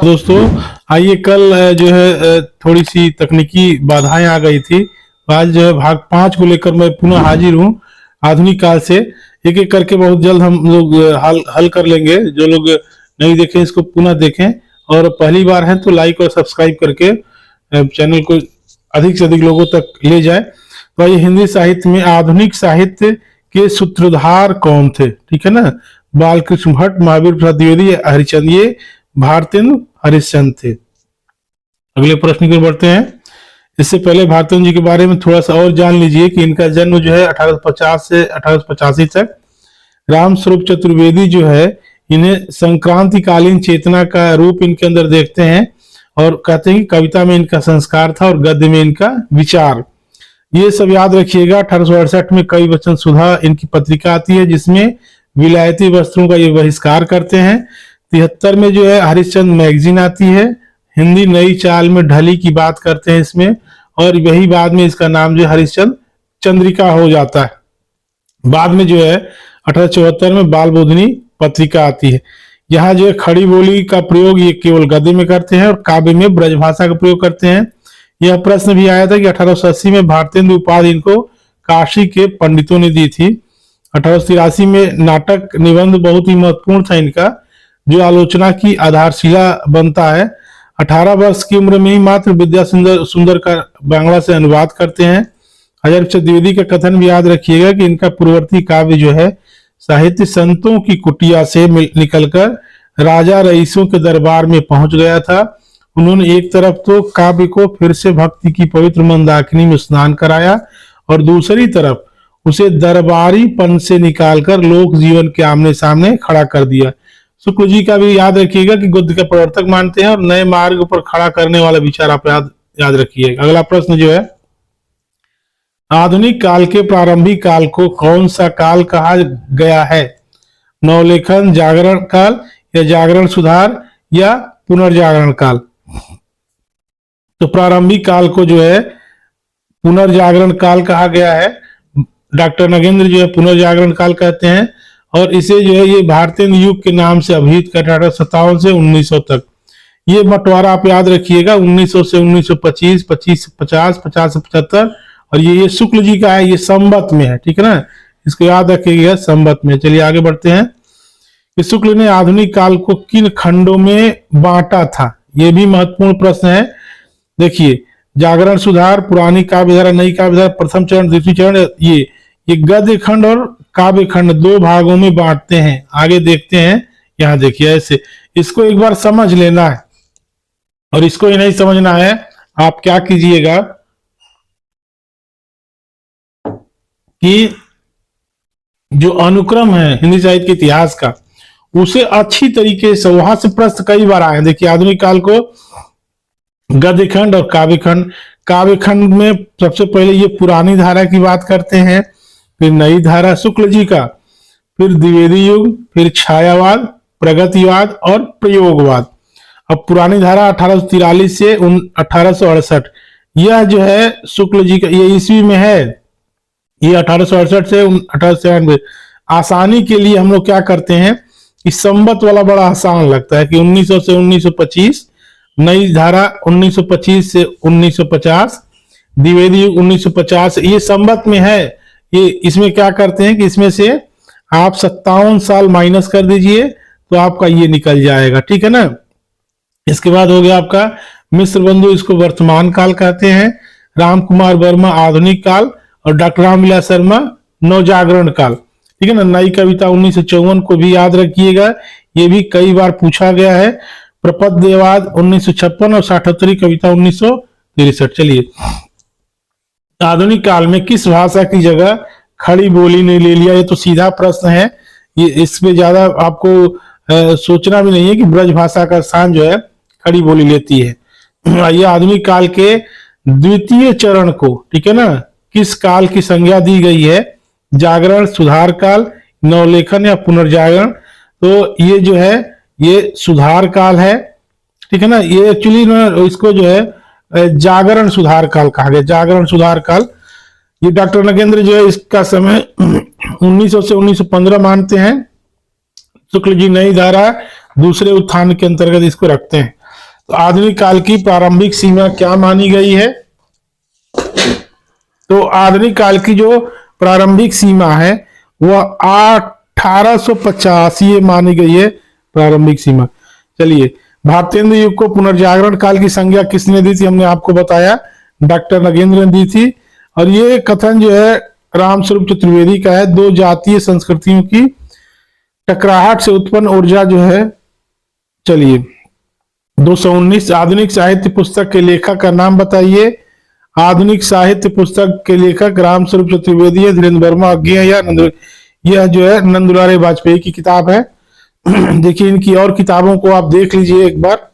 दोस्तों, आइए कल जो है थोड़ी सी तकनीकी बाधाएं आ गई थी। आज जो है भाग 5 को लेकर मैं पुनः हाजिर हूँ आधुनिक काल से। एक एक करके बहुत जल्द हम लोग हल कर लेंगे। जो लोग नहीं देखें इसको पुनः देखें, और पहली बार है तो लाइक और सब्सक्राइब करके चैनल को अधिक से अधिक लोगों तक ले जाए। तो ये हिंदी साहित्य में आधुनिक साहित्य के सूत्रधार कौन थे? ठीक है ना। बालकृष्ण भट्ट, महावीर प्रसाद द्विवेदी, हरिश्चंद्र, ये भारतेंदु हरिश्चंद्र थे। अगले प्रश्न की ओर बढ़ते हैं। इससे पहले भारतेंदु जी के बारे में थोड़ा सा और जान लीजिए कि इनका जन्म जो है 1850 से 1885 तक। रामस्वरूप चतुर्वेदी जो है, इन्हें संक्रांतिकालीन चेतना का रूप इनके अंदर देखते हैं और कहते हैं कि कविता में इनका संस्कार था और गद्य में इनका विचार। ये सब याद रखिएगा। 1868 में कवि वचन सुधा इनकी पत्रिका आती है, जिसमें विलायती वस्त्रों का ये बहिष्कार करते हैं। 73 में जो है हरिश्चंद्र मैगजीन आती है, हिंदी नई चाल में ढली की बात करते हैं इसमें, और वही बाद में इसका नाम जो हरिश्चंद्र चंद्रिका हो जाता है। बाद में जो है 1874 में बाल बोधनी पत्रिका आती है। यहाँ जो है खड़ी बोली का प्रयोग ये केवल गद्य में करते हैं और काव्य में ब्रजभाषा का प्रयोग करते हैं। यह प्रश्न भी आया था कि 1880 में भारतेंदु उपाधि इनको काशी के पंडितों ने दी थी। 1883 में नाटक निबंध बहुत ही महत्वपूर्ण था इनका, जो आलोचना की आधारशिला बनता है। 18 वर्ष की उम्र में ही मात्र विद्या सुंदर का बांग्ला से अनुवाद करते हैं। हजारी प्रसाद द्विवेदी का कथन भी याद रखिएगा कि इनका पूर्ववर्ती काव्य जो है साहित्य संतों की कुटिया से निकलकर राजा रईसों के दरबार में पहुंच गया था। उन्होंने एक तरफ तो काव्य को फिर से भक्ति की पवित्र मंदाकिनी में स्नान कराया, और दूसरी तरफ उसे दरबारीपन से निकालकर लोक जीवन के आमने सामने खड़ा कर दिया। शुक्ल जी का भी याद रखिएगा कि गद्य का प्रवर्तक मानते हैं और नए मार्ग पर खड़ा करने वाला विचार आप याद रखिएगा। अगला प्रश्न जो है, आधुनिक काल के प्रारंभिक काल को कौन सा काल कहा गया है? नवलेखन, जागरण काल, या जागरण सुधार, या पुनर्जागरण काल? तो प्रारंभिक काल को जो है पुनर्जागरण काल कहा गया है। डॉक्टर नगेंद्र जो है पुनर्जागरण काल कहते हैं, और इसे जो है ये भारतेंदु युग के नाम से अभिहित कर 1857 से 1900 तक। ये बंटवारा आप याद रखिएगा, 1900 से 1925, 25 से 50, 50 से 75, और ये शुक्ल जी का है, ये संवत में है। ठीक है ना, इसको याद रखिएगा, संवत में। चलिए आगे बढ़ते हैं कि शुक्ल ने आधुनिक काल को किन खंडों में बांटा था? ये भी महत्वपूर्ण प्रश्न है। देखिए, जागरण सुधार, पुरानी काव्यधारा, नई काव्यधारा, प्रथम चरण, द्वितीय चरण, ये गद्य खंड और काव्य खंड दो भागों में बांटते हैं। आगे देखते हैं। यहां देखिए, ऐसे इसको एक बार समझ लेना है, और इसको ही नहीं समझना है, आप क्या कीजिएगा कि जो अनुक्रम है हिंदी साहित्य के इतिहास का, उसे अच्छी तरीके से, वहां से प्रश्न कई बार आए। देखिए, आधुनिक काल को गद्य खंड और काव्य खंड। काव्य खंड में सबसे पहले ये पुरानी धारा की बात करते हैं, फिर नई धारा शुक्ल जी का, फिर द्विवेदी युग, फिर छायावाद, प्रगतिवाद और प्रयोगवाद। अब पुरानी धारा 1843 से 1868, यह जो है शुक्ल जी का, ये ईस्वी में है, ये 1868 से 1897। आसानी के लिए हम लोग क्या करते हैं कि संवत वाला बड़ा आसान लगता है कि 1900 से 1925, नई धारा 1925 से 1950, द्विवेदी युग 1950, ये संवत में है। ये इसमें क्या करते हैं कि इसमें से आप 57 साल माइनस कर दीजिए तो आपका ये निकल जाएगा। ठीक है ना। इसके बाद हो गया आपका मिश्र बंधु, इसको वर्तमान काल कहते हैं। राम कुमार वर्मा आधुनिक काल, और डॉक्टर रामविलास शर्मा नवजागरण काल। ठीक है ना। नई कविता 1954 को भी याद रखिएगा, ये भी कई बार पूछा गया है। प्रपद्यवाद 1956 और साठोत्तरी कविता 1963। चलिए, आधुनिक काल में किस भाषा की जगह खड़ी बोली ने ले लिया? ये तो सीधा प्रश्न है, ये इसमें ज्यादा आपको सोचना भी नहीं है कि ब्रज भाषा का स्थान जो है खड़ी बोली लेती है। ये आधुनिक काल के द्वितीय चरण को, ठीक है ना, किस काल की संज्ञा दी गई है? जागरण, सुधार काल, नवलेखन या पुनर्जागरण? तो ये जो है ये सुधार काल है। ठीक है ना। ये एक्चुअली इसको जो है जागरण सुधार काल कहा गया, जागरण सुधार काल। ये डॉक्टर नगेंद्र जो है इसका समय 1900 से 1915 मानते हैं। शुक्ल जी नई धारा दूसरे उत्थान के अंतर्गत इसको रखते हैं। तो आधुनिक काल की प्रारंभिक सीमा क्या मानी गई है? तो आधुनिक काल की जो प्रारंभिक सीमा है वह 1850 ये मानी गई है प्रारंभिक सीमा। चलिए, भारतेंदु युग को पुनर्जागरण काल की संज्ञा किसने दी थी? हमने आपको बताया, डॉक्टर नगेंद्र ने दी थी। और ये कथन जो है रामस्वरूप चतुर्वेदी का है। दो जातीय संस्कृतियों की टकराहट से उत्पन्न ऊर्जा जो है। चलिए, 219 आधुनिक साहित्य पुस्तक के लेखक का नाम बताइए। आधुनिक साहित्य पुस्तक के लेखक रामस्वरूप चतुर्वेदी है, धीरेन्द्र वर्मा अज्ञे या यह जो है नंदुलारे वाजपेयी की किताब है। देखिए, इनकी और किताबों को आप देख लीजिए एक बार।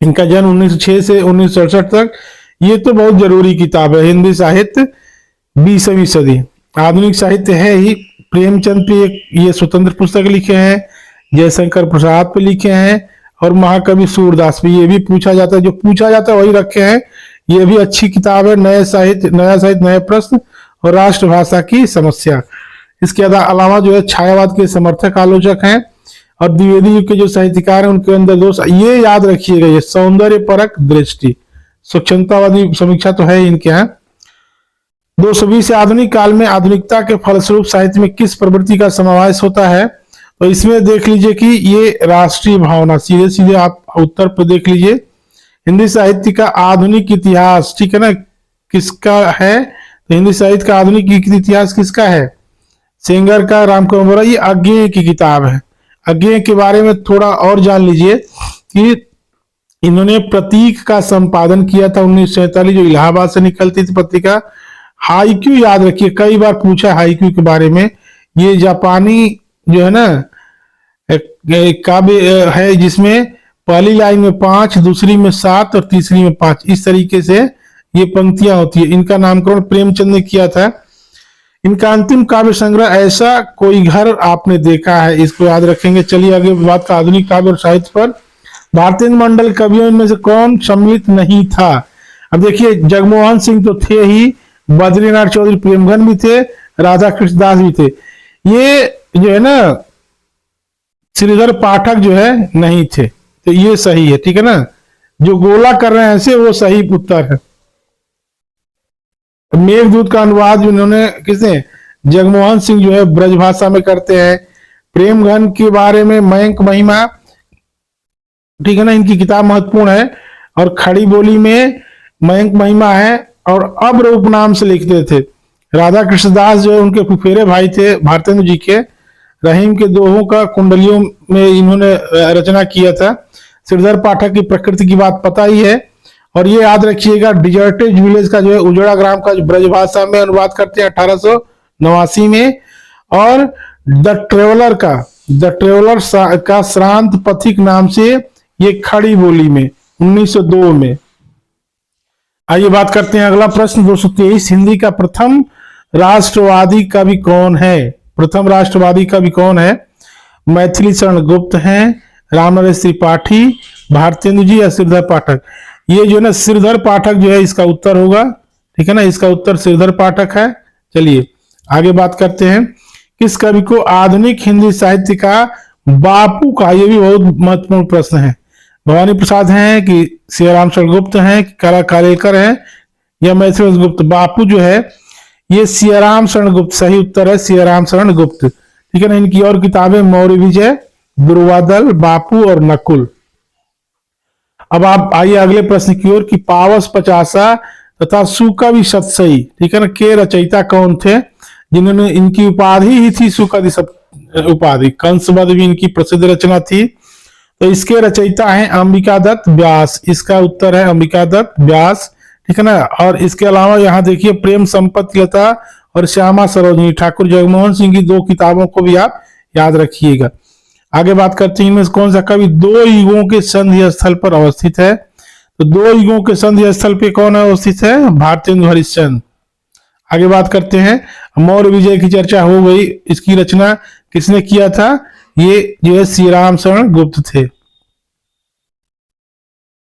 इनका जन्म 1906 से 1967 तक। ये तो बहुत जरूरी किताब है। हिंदी साहित्य 20वीं सदी, आधुनिक साहित्य है ही। प्रेमचंद पे ये स्वतंत्र पुस्तक लिखे हैं, जयशंकर प्रसाद पे लिखे हैं, और महाकवि सूरदास पे। ये भी पूछा जाता है, जो पूछा जाता है वही रखे हैं। ये भी अच्छी किताब है। नया साहित्य नए प्रश्न और राष्ट्रभाषा की समस्या। इसके अलावा जो है छायावाद के समर्थक आलोचक हैं, और द्विवेदी युग के जो साहित्यकार हैं उनके अंदर दोष ये याद रखिएगा, ये सौंदर्य परक दृष्टि, स्वच्छंदतावादी समीक्षा तो है इनके यहाँ। 220 से आधुनिक काल में आधुनिकता के फलस्वरूप साहित्य में किस प्रवृत्ति का समावेश होता है? तो इसमें देख लीजिए कि ये राष्ट्रीय भावना, सीधे सीधे आप उत्तर पर देख लीजिए। हिंदी साहित्य का आधुनिक इतिहास, ठीक है ना, किसका है? तो हिंदी साहित्य का आधुनिक इतिहास किसका है? सेंगर का, रामकुमार बोरा। ये अज्ञेय की किताब है। अज्ञेय के बारे में थोड़ा और जान लीजिए कि इन्होंने प्रतीक का संपादन किया था 1947, जो इलाहाबाद से निकलती थी पत्रिका। हाईक्यू याद रखिए, कई बार पूछा हाईक्यू के बारे में। ये जापानी जो है ना काव्य है, जिसमें पहली लाइन में 5, दूसरी में 7 और तीसरी में 5, इस तरीके से ये पंक्तियां होती है। इनका नामकरण प्रेमचंद ने किया था। इनका अंतिम काव्य संग्रह ऐसा कोई घर आपने देखा है, इसको याद रखेंगे। चलिए आगे बात का आधुनिक काव्य और साहित्य पर। भारतेंदु मंडल कवियों में से कौन सम्मिलित नहीं था? अब देखिए, जगमोहन सिंह तो थे ही, बद्रीनाथ चौधरी प्रेमघन भी थे, राधा कृष्ण दास भी थे। ये जो है ना श्रीधर पाठक जो है नहीं थे। तो ये सही है, ठीक है ना। जो गोला कर रहे हैं ऐसे, वो सही उत्तर है। मेघदूत का अनुवाद उन्होंने किसने? जगमोहन सिंह जो है ब्रजभाषा में करते हैं। प्रेमघन के बारे में मयंक महिमा, ठीक है ना, इनकी किताब महत्वपूर्ण है। और खड़ी बोली में मयंक महिमा है, और अब्र उपनाम से लिखते थे। राधा कृष्णदास जो है उनके फुफेरे भाई थे भारतेंदु जी के। रहीम के दोहों का कुंडलियों में इन्होंने रचना किया था। श्रीधर पाठक की प्रकृति की बात पता ही है। और ये याद रखिएगा, डिजर्टेड विलेज का जो है उजड़ा ग्राम का जो ब्रजभाषा में अनुवाद करते हैं 1889 में। और द ट्रेवलर का श्रांत पथिक नाम से ये खड़ी बोली में 1902 में। आइए बात करते हैं अगला प्रश्न 223। हिंदी का प्रथम राष्ट्रवादी कवि कौन है? प्रथम राष्ट्रवादी कवि कौन है? मैथिली शरण गुप्त हैं, रामनरेश त्रिपाठी, भारतेंदु जी या श्रीधर पाठक? ये जो है ना श्रीधर पाठक जो है इसका उत्तर होगा, ठीक है ना। इसका उत्तर श्रीधर पाठक है। चलिए आगे बात करते हैं। किस कवि को आधुनिक हिंदी साहित्य का बापू का? ये भी बहुत महत्वपूर्ण प्रश्न है। भवानी प्रसाद हैं कि सियाराम शरण गुप्त हैं कि करा कालेलकर हैं या मैथिली गुप्त? बापू जो है ये सियाराम शरण गुप्त, सही उत्तर है सियाराम शरण गुप्त, ठीक है ना। इनकी और किताबें मौर्य विजय, दुर्वादल, बापू और नकुल। अब आप आइए अगले प्रश्न की ओर कि पावस पचासा तथा सुकवि सतसई, ठीक है ना, के रचयिता कौन थे जिन्होंने, इनकी उपाधि ही थी सुकवि उपाधि। कंसवध भी इनकी प्रसिद्ध रचना थी। तो इसके रचयिता हैं अंबिका दत्त व्यास। इसका उत्तर है अंबिका दत्त व्यास, ठीक है ना। और इसके अलावा यहाँ देखिए प्रेम संपत्ति लता और श्यामा सरोजिनी ठाकुर जगमोहन सिंह की 2 किताबों को भी आप याद रखिएगा। आगे बात करते हैं इनमें से कौन सा कवि 2 युगों के संधि स्थल पर अवस्थित है? तो 2 युगों के संधि स्थल पे कौन अवस्थित है? भारतेंदु हरिश्चंद्र। आगे बात करते हैं, मौर्य विजय की चर्चा हो गई, इसकी रचना किसने किया था? ये जो है श्रीराम शरण गुप्त थे।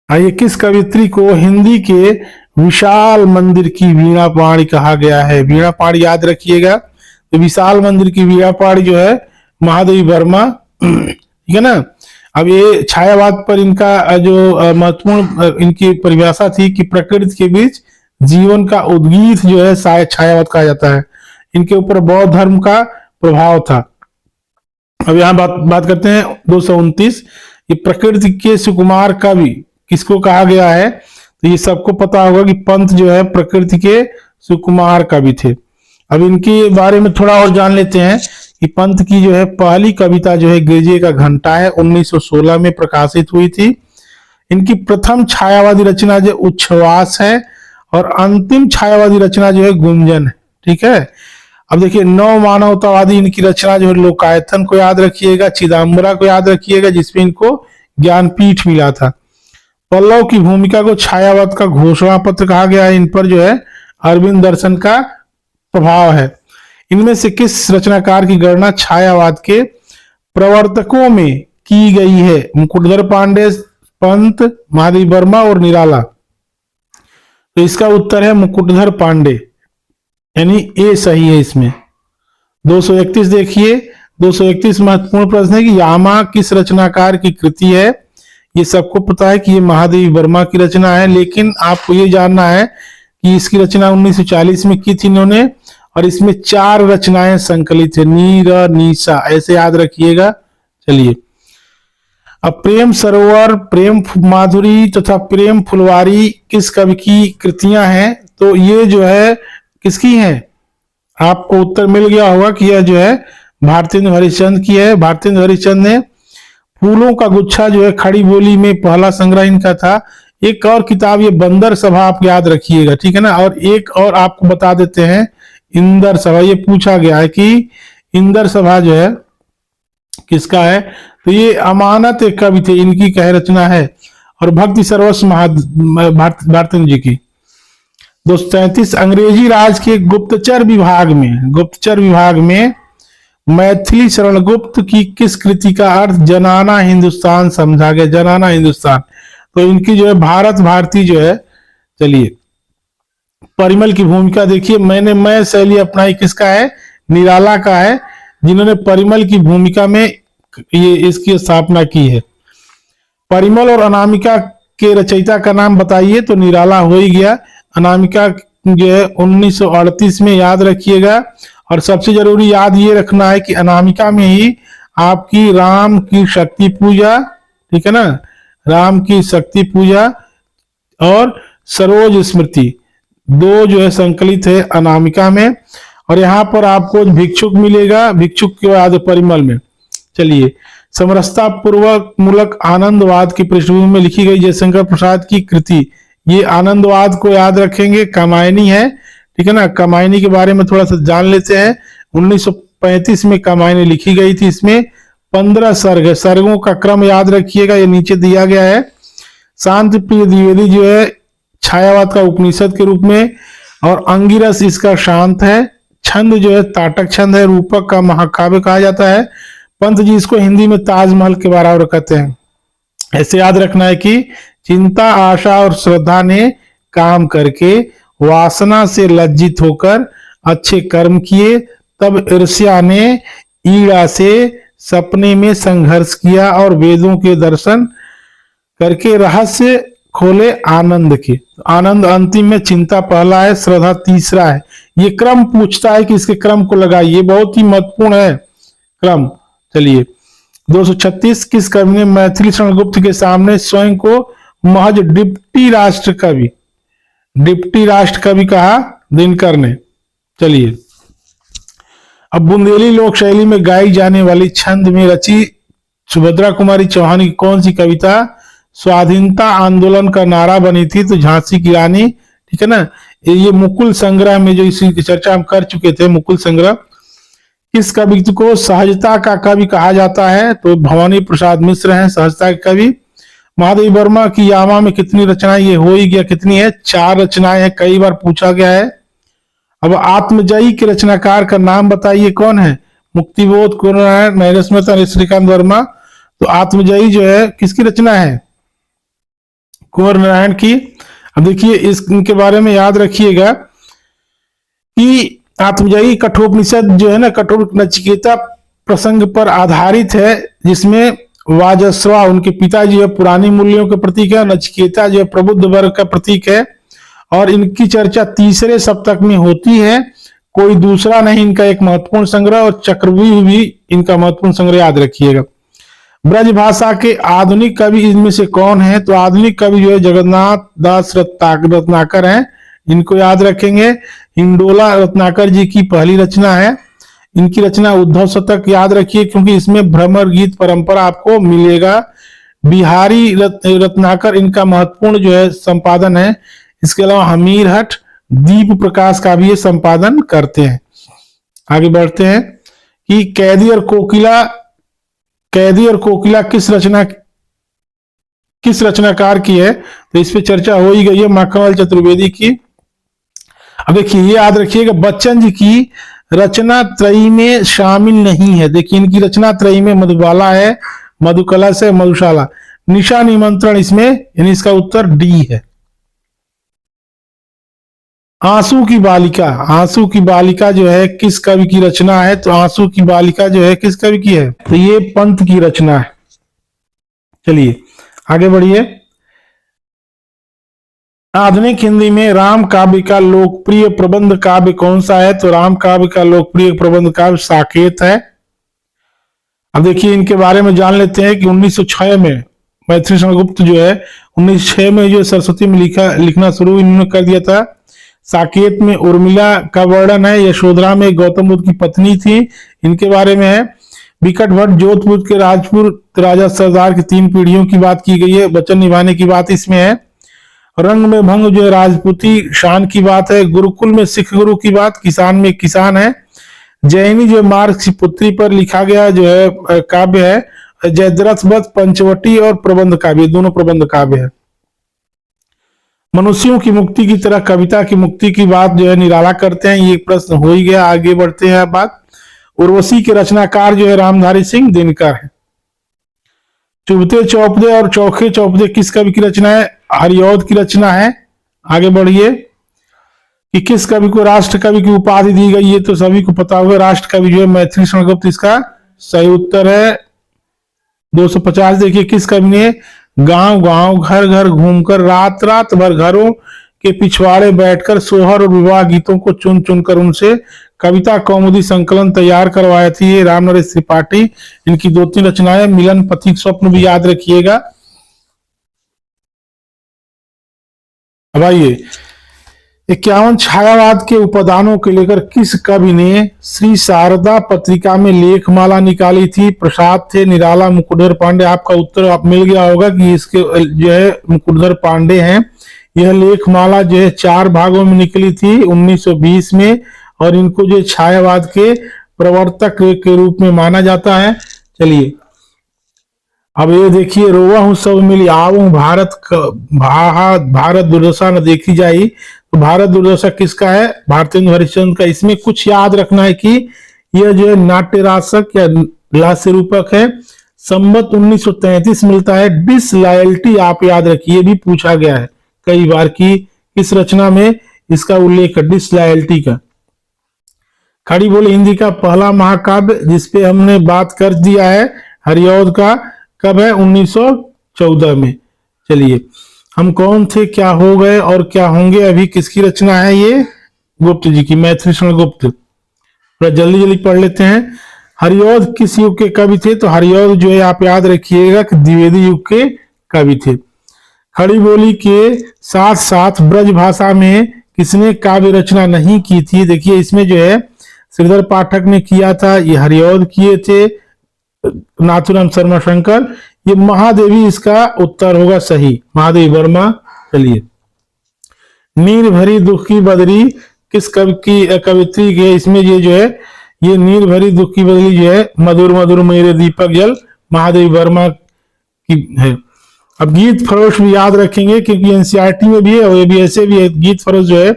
आइए, किस कवियत्री को हिंदी के विशाल मंदिर की वीणा पाणी कहा गया है? वीणा पाणी याद रखिएगा। तो विशाल मंदिर की वीणा पाणी जो है महादेवी वर्मा, ठीक है ना। अब ये छायावाद पर इनका जो महत्वपूर्ण इनकी परिभाषा थी कि प्रकृति के बीच जीवन का उद्गीत जो है छायावाद कहा जाता है। इनके ऊपर बौद्ध धर्म का प्रभाव था। अब यहाँ बात करते हैं 229। ये प्रकृति के सुकुमार कवि किसको कहा गया है? तो ये सबको पता होगा कि पंत जो है प्रकृति के सुकुमार कवि थे। अब इनके बारे में थोड़ा और जान लेते हैं कि पंत की जो है पहली कविता जो है गिरजे का घंटा है, 1916 में प्रकाशित हुई थी। इनकी प्रथम छायावादी रचना जो उच्छ्वास है और अंतिम छायावादी रचना जो है गुंजन है। ठीक है। अब देखिए नव मानवतावादी इनकी रचना जो है लोकायतन को याद रखिएगा, चिदम्बरा को याद रखिएगा जिसमें इनको ज्ञानपीठ मिला था। पल्लव की भूमिका को छायावाद का घोषणा पत्र कहा गया है। इन पर जो है अरविंद दर्शन का प्रभाव है। इनमें से किस रचनाकार की गणना छायावाद के प्रवर्तकों में की गई है? मुकुटधर पांडे, पंत, महादेव वर्मा और निराला। तो इसका उत्तर है मुकुटधर पांडे, यानी ए सही है इसमें। 231 देखिए, 231 महत्वपूर्ण प्रश्न है कि यामा किस रचनाकार की कृति है? ये सबको पता है कि ये महादेवी वर्मा की रचना है, लेकिन आपको ये जानना है कि इसकी रचना 1940 में की थी इन्होंने, और इसमें 4 रचनाएं संकलित है, नीर नीसा, ऐसे याद रखिएगा। चलिए, अब प्रेम सरोवर, प्रेम माधुरी तथा प्रेम फुलवारी किस कवि की कृतियां हैं? तो ये जो है किसकी है? आपको उत्तर मिल गया होगा कि यह जो है भारतेंदु हरिश्चंद्र की है। भारतेंदु हरिश्चंद्र ने फूलों का गुच्छा जो है खड़ी बोली में पहला संग्रह इनका था। एक और किताब ये बंदर सभा, आप याद रखिएगा, ठीक है ना। और एक और आपको बता देते हैं इंदर सभा, ये पूछा गया है कि इंदर सभा जो है किसका है? तो ये अमानत एक कवि थे, इनकी कह रचना है। और भक्ति सर्वस्व भारतेंदु जी की। 233 अंग्रेजी राज के गुप्तचर विभाग में मैथिली शरण गुप्त की किस कृति का अर्थ जनाना हिंदुस्तान समझा गया? जनाना हिंदुस्तान। तो इनकी जो है भारत भारती जो है, चलिए परिमल की भूमिका देखिए, मैं शैली अपनाई किसका है? निराला का है, जिन्होंने परिमल की भूमिका में ये इसकी स्थापना की है। परिमल और अनामिका के रचयिता का नाम बताइए? तो निराला हो ही गया। अनामिका जो है 1938 में, याद रखिएगा। और सबसे जरूरी याद ये रखना है कि अनामिका में ही आपकी राम की शक्ति पूजा, ठीक है ना, राम की शक्ति पूजा और सरोज स्मृति 2 जो है संकलित है अनामिका में। और यहाँ पर आपको भिक्षुक मिलेगा, भिक्षुक के बाद परिमल में। चलिए, समरसता पूर्वक मूलक आनंदवाद की पृष्ठभूमि में लिखी गई जयशंकर प्रसाद की कृति, ये आनंदवाद को याद रखेंगे, कामायनी है, ठीक है ना। कामायनी के बारे में थोड़ा सा जान लेते हैं। 1935 में कामायनी लिखी गई थी। इसमें 15 सर्ग, सर्गों का क्रम याद रखिएगा, ये नीचे दिया गया है। शांति प्रिय द्विवेदी जो है छायावाद का उपनिषद के रूप में, और अंगिरस इसका शांत है। छंद जो है ताटक छंद है, रूपक का महाकाव्य कहा जाता है। पंत जी इसको हिंदी में ताजमहल के बराबर कहते हैं। ऐसे याद रखना है कि चिंता, आशा और श्रद्धा ने काम करके वासना से लज्जित होकर अच्छे कर्म किए, तब ईर्ष्या ने ईड़ा से सपने में संघर्ष किया और वेदों के दर्शन करके रहस्य खोले आनंद के। आनंद अंतिम में, चिंता पहला है, श्रद्धा तीसरा है। ये क्रम पूछता है कि इसके क्रम को लगाइए, बहुत ही महत्वपूर्ण है क्रम। चलिए, 236 किस कवि ने मैथिली शरण गुप्त के सामने स्वयं को महज डिप्टी राष्ट्र कवि कहा? दिनकर ने। चलिए, अब बुंदेली लोक शैली में गाई जाने वाली छंद में रची सुभद्रा कुमारी चौहान की कौन सी कविता स्वाधीनता आंदोलन का नारा बनी थी? तो झांसी की रानी, ठीक है ना। ये मुकुल संग्रह में जो इसी की चर्चा हम कर चुके थे, मुकुल संग्रह। किस कवि को सहजता का कवि कहा जाता है? तो भवानी प्रसाद मिश्र हैं सहजता के कवि। महादेव वर्मा की यामा में कितनी रचनाएं? ये हो ही गया, कितनी है? 4 रचनाएं हैं, कई बार पूछा गया है। अब आत्मजयी के रचनाकार का नाम बताइए, कौन है? मुक्तिबोध, कुंवरनारायण, नैरेश मेहता, श्रीकांत वर्मा। तो आत्मजयी जो है किसकी रचना है? कुंवरनारायण की। अब देखिए इनके बारे में याद रखिएगा कि आत्मजयी कठोपनिषद जो है ना, कठोर नचिकेता प्रसंग पर आधारित है, जिसमें वाजस्वा उनके पिताजी है पुरानी मूल्यों के प्रतीक है, नचिकेता जो है प्रबुद्ध वर्ग का प्रतीक है, और इनकी चर्चा तीसरे सप्तक में होती है। कोई दूसरा नहीं इनका एक महत्वपूर्ण संग्रह, और चक्रव्यूह भी इनका महत्वपूर्ण संग्रह, याद रखिएगा। ब्रज भाषा के आधुनिक कवि इनमें से कौन है? तो आधुनिक कवि जो है जगन्नाथ दास रत्नाकर हैं, इनको याद रखेंगे। हिंडोला रत्नाकर जी की पहली रचना है। इनकी रचना उद्धव शतक, याद रखिए क्योंकि इसमें भ्रमर गीत परंपरा आपको मिलेगा। बिहारी रत्नाकर इनका महत्वपूर्ण जो है संपादन है। इसके अलावा हमीर हट दीप प्रकाश का भी ये संपादन करते हैं। आगे बढ़ते हैं कि कैदी और कोकिला किस रचनाकार की है? तो इस पे चर्चा हो ही गई है, माखनलाल चतुर्वेदी की। अब देखिए ये याद रखिएगा, बच्चन जी की रचना त्रयी में शामिल नहीं है। देखिए इनकी रचना त्रयी में मधुबाला है, मधुकलश है, मधुशाला। निशा निमंत्रण इसमें, यानी इसका उत्तर डी है। आंसू की बालिका जो है किस कवि की रचना है? तो आंसू की बालिका जो है किस कवि की है? तो ये पंत की रचना है। चलिए आगे बढ़िए। आधुनिक हिंदी में राम काव्य का लोकप्रिय प्रबंध काव्य कौन सा है? तो राम काव्य का लोकप्रिय प्रबंध काव्य साकेत है। अब देखिए इनके बारे में जान लेते हैं कि 1906 में मैथिली शरण गुप्त जो है 1906 में जो सरस्वती में लिखना शुरू इन्होंने कर दिया था। साकेत में उर्मिला का वर्णन है, यशोधरा में गौतम बुद्ध की पत्नी थी, इनके बारे में है। विकट भट्ट जोधपुर के राजपूत राजा सरदार की 3 पीढ़ियों की बात की गई है, वचन निभाने की बात इसमें है। रंग में भंग जो है राजपूती शान की बात है। गुरुकुल में सिख गुरु की बात, किसान में किसान है। जैनी जो मार्ग की पुत्री पर लिखा गया जो है काव्य है। जयद्रथ वध पंचवटी और प्रबंध काव्य, दोनों प्रबंध काव्य है। मनुष्यों की मुक्ति की तरह कविता की मुक्ति की बात जो है निराला करते हैं, ये प्रश्न हो ही गया। आगे बढ़ते हैं बात। उर्वशी के रचनाकार जो है रामधारी सिंह दिनकर है। चुभते चौपदे और चौखे चौपदे किस कवि की रचना है? हरिऔध की रचना है। आगे बढ़िए कि किस कवि को राष्ट्र कवि की उपाधि दी गई? ये तो सभी को पता होगा, राष्ट्र कवि जो है मैथिली शरण गुप्त, इसका सही उत्तर है 250। देखिए किस कवि ने गांव गांव घर घर घूमकर रात रात भर घरों के पिछवाड़े बैठकर सोहर और विवाह गीतों को चुन चुनकर उनसे कविता कौमुदी संकलन तैयार करवाया थी, ये राम नरेश त्रिपाठी। इनकी 2-3 रचनाएं, मिलन पथिक स्वप्न भी याद रखिएगा। अब आइए 51 छायावाद के उपादानों के लेकर किस कवि ने श्री शारदा पत्रिका में लेखमाला निकाली थी? प्रसाद थे, निराला, मुकुटधर पांडे। आपका उत्तर आप मिल गया होगा कि इसके जो है मुकुटधर पांडे हैं। यह लेखमाला जो है 4 भागों में निकली थी 1920 में, और इनको जो छायावाद के प्रवर्तक के रूप में माना जाता है। चलिए अब ये देखिए, रोवा हूं सब मिली आवूं भारत दुर्दशा न देखी जाई। तो भारत दुर्दशा किसका है? भारतेंदु हरिश्चंद्र का। इसमें कुछ याद रखना है कि यह जो है नाट्य राशक या लास्य रूपक है। संवत 1933 मिलता है। डिसलॉयल्टी आप याद रखिए, ये भी पूछा गया है कई बार कि इस रचना में इसका उल्लेख है डिसलॉयल्टी का। खड़ी बोली हिंदी का पहला महाकाव्य जिसपे हमने बात कर दिया है, हरिऔध का, कब है? 1914 में। चलिए हम कौन थे, क्या हो गए और क्या होंगे, अभी किसकी रचना है? ये गुप्त जी की, मैथिली शरण गुप्त। थोड़ा जल्दी जल्दी पढ़ लेते हैं। हरिऔध किस युग के कवि थे? तो हरिऔध जो है आप याद रखिएगा कि द्विवेदी युग के कवि थे। खड़ी बोली के साथ साथ ब्रज भाषा में किसने काव्य रचना नहीं की थी? देखिए इसमें जो है श्रीधर पाठक ने किया था, ये हरिऔध किए थे, नाथुराम शर्मा शंकर। ये महादेवी इसका उत्तर होगा सही, महादेवी वर्मा। चलिए नीर भरी दुख की बदरी किस कवि की कवित्री है? इसमें ये जो है ये नीर भरी दुख की बदरी जो है मधुर मधुर मेरे दीपक जल, महादेवी वर्मा की है। अब गीत फरोश भी याद रखेंगे क्योंकि एनसीईआरटी में भी है और ये भी ऐसे भी है। गीत फरोश जो है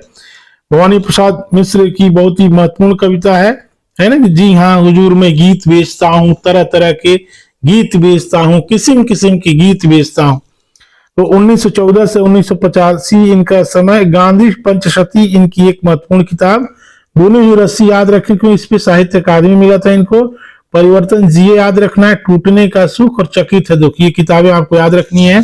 भवानी प्रसाद मिश्र की बहुत ही महत्वपूर्ण कविता है ना कि जी हाँ हुजूर मैं गीत बेचता हूँ, तरह तरह के गीत बेचता हूँ, किस्म किस्म के गीत बेचता हूँ। तो 1914 से 1985 इनका समय। गांधी पंचशती इनकी एक महत्वपूर्ण किताब। बुनी हुई रस्सी याद रखें क्योंकि इस पे साहित्य अकादमी मिला था इनको। परिवर्तन जिए याद रखना है, टूटने का सुख और चकित है दुख, ये किताबें आपको याद रखनी है।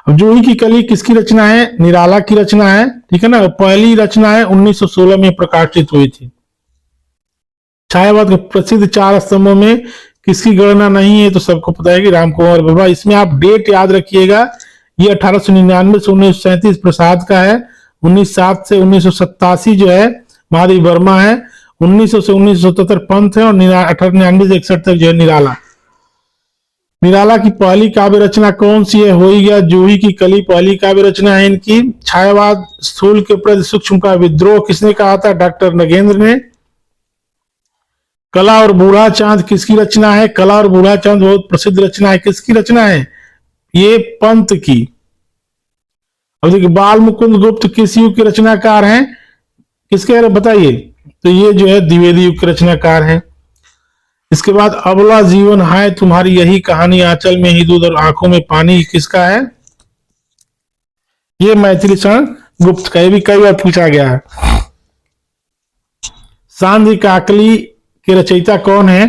अब जूही की कली किसकी रचना है? निराला की रचना है, ठीक है ना। पहली रचना है 1916 में प्रकाशित हुई थी। छायावाद के प्रसिद्ध 4 स्तंभों में किसकी गणना नहीं है? तो सबको पता है कि राम कुमार वर्मा। इसमें आप डेट याद रखिएगा, ये 1899 से 1937 प्रसाद का है, 1907 से 1987 जो है महादेव वर्मा है, 1900 से 1977 पंत है, और 1899 से 61 तक जो है निराला। निराला की पहली काव्य रचना कौन सी है? हो ही गया जूही की कली पहली काव्य रचना है इनकी। छायावाद स्थूल के प्रति सूक्ष्म का विद्रोह किसने कहा था? डॉक्टर नगेंद्र ने। कला और बूढ़ा चांद किसकी रचना है? कला और बूढ़ा चांद बहुत प्रसिद्ध रचना है, किसकी रचना है? ये पंत की। अब देखिए बाल मुकुंद गुप्त किस युग के रचनाकार हैं? किसके बताइए? तो ये जो है द्विवेदी युग के रचनाकार हैं। इसके बाद अबला जीवन हाय तुम्हारी यही कहानी, आंचल में ही दूध और आंखों में पानी, किसका है? ये मैथिली शरण गुप्त का, ये भी कई बार पूछा गया है। सांध्य काकली के रचयिता कौन है?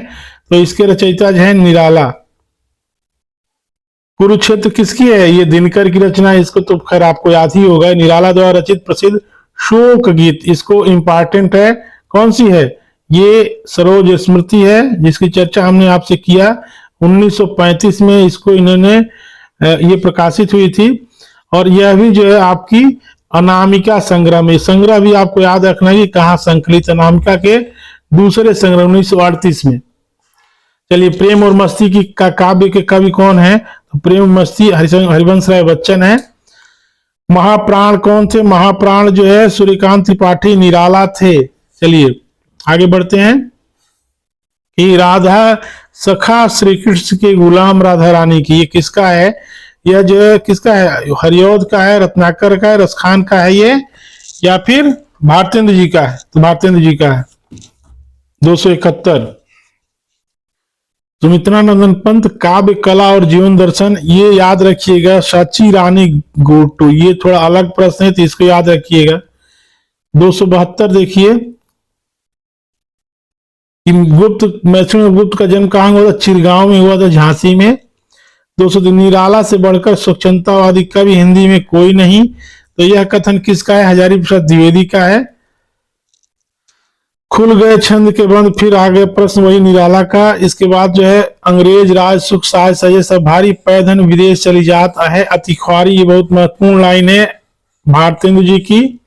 तो इसके रचयिता जो है निराला। कुरुक्षेत्र किसकी है? ये दिनकर की रचना है, इसको तो खैर आपको याद ही होगा। निराला द्वारा रचित प्रसिद्ध शोक गीत, इसको इंपॉर्टेंट है, कौन सी है? ये सरोज स्मृति है, जिसकी चर्चा हमने आपसे किया। 1935 में इसको इन्होंने ये प्रकाशित हुई थी। और यह भी जो है आपकी अनामिका संग्रह में, संग्रह भी आपको याद रखना है कि कहाँ संकलित, अनामिका के दूसरे संग्रह 1938 में। चलिए प्रेम और मस्ती की का काव्य के कवि कौन है? तो प्रेम मस्ती हरिवंश राय बच्चन है। महाप्राण कौन थे? महाप्राण जो है सूर्यकांत त्रिपाठी निराला थे। चलिए आगे बढ़ते हैं कि राधा सखा श्री कृष्ण के गुलाम राधा रानी की, ये किसका है? यह जो है किसका है? हरिऔध का है, रत्नाकर का है, रसखान का है ये, या फिर भारतेंद्र जी का है? तो भारतेंद्र जी का है। 271। सुमित्रानंदन पंत काव्य कला और जीवन दर्शन, ये याद रखिएगा। साची रानी गोटू, ये थोड़ा अलग प्रश्न है तो इसको याद रखिएगा। 272 देखिए गुप्त मैथिली गुप्त का जन्म कहाँ हुआ था? चिरगांव में हुआ था, झांसी में। 203 निराला से बढ़कर स्वच्छंदतावादी कवि हिंदी में कोई नहीं, तो यह कथन किसका है? हजारी प्रसाद द्विवेदी का है। खुल गए छंद के बंद, फिर आगे प्रश्न वही निराला का। इसके बाद जो है अंग्रेज राज सुख साज सजे सब भारी, पैधन विदेश चली जात है अति ख्वारी, ये बहुत महत्वपूर्ण लाइन है भारतेंद्र जी की।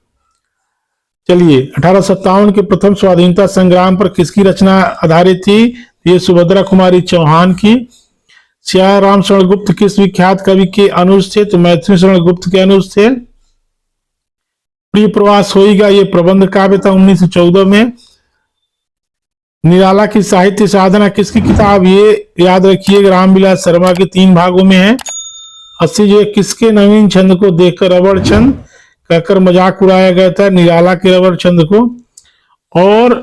चलिए 1857 के प्रथम स्वाधीनता संग्राम पर किसकी रचना आधारित थी? ये सुभद्रा कुमारी चौहान की। सियाराम शरण गुप्त किस विख्यात कवि के अनुज थे? तो मैथिली शरण गुप्त के अनुज थे। प्रिय प्रवास होएगा, ये प्रबंध काव्य था 1914 में। निराला की साहित्य साधना किसकी किताब? ये याद रखिए रामविलास शर्मा के 3 भागों में है। 80 जो है किसके नवीन छंद को देखकर रबड़ छंद कहकर मजाक उड़ाया गया था? निराला के रबड़ छंद को। और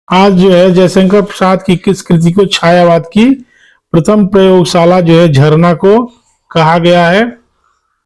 आज जो है जयशंकर प्रसाद की किस कृति को छायावाद की प्रथम प्रयोगशाला जो है झरना को कहा गया है?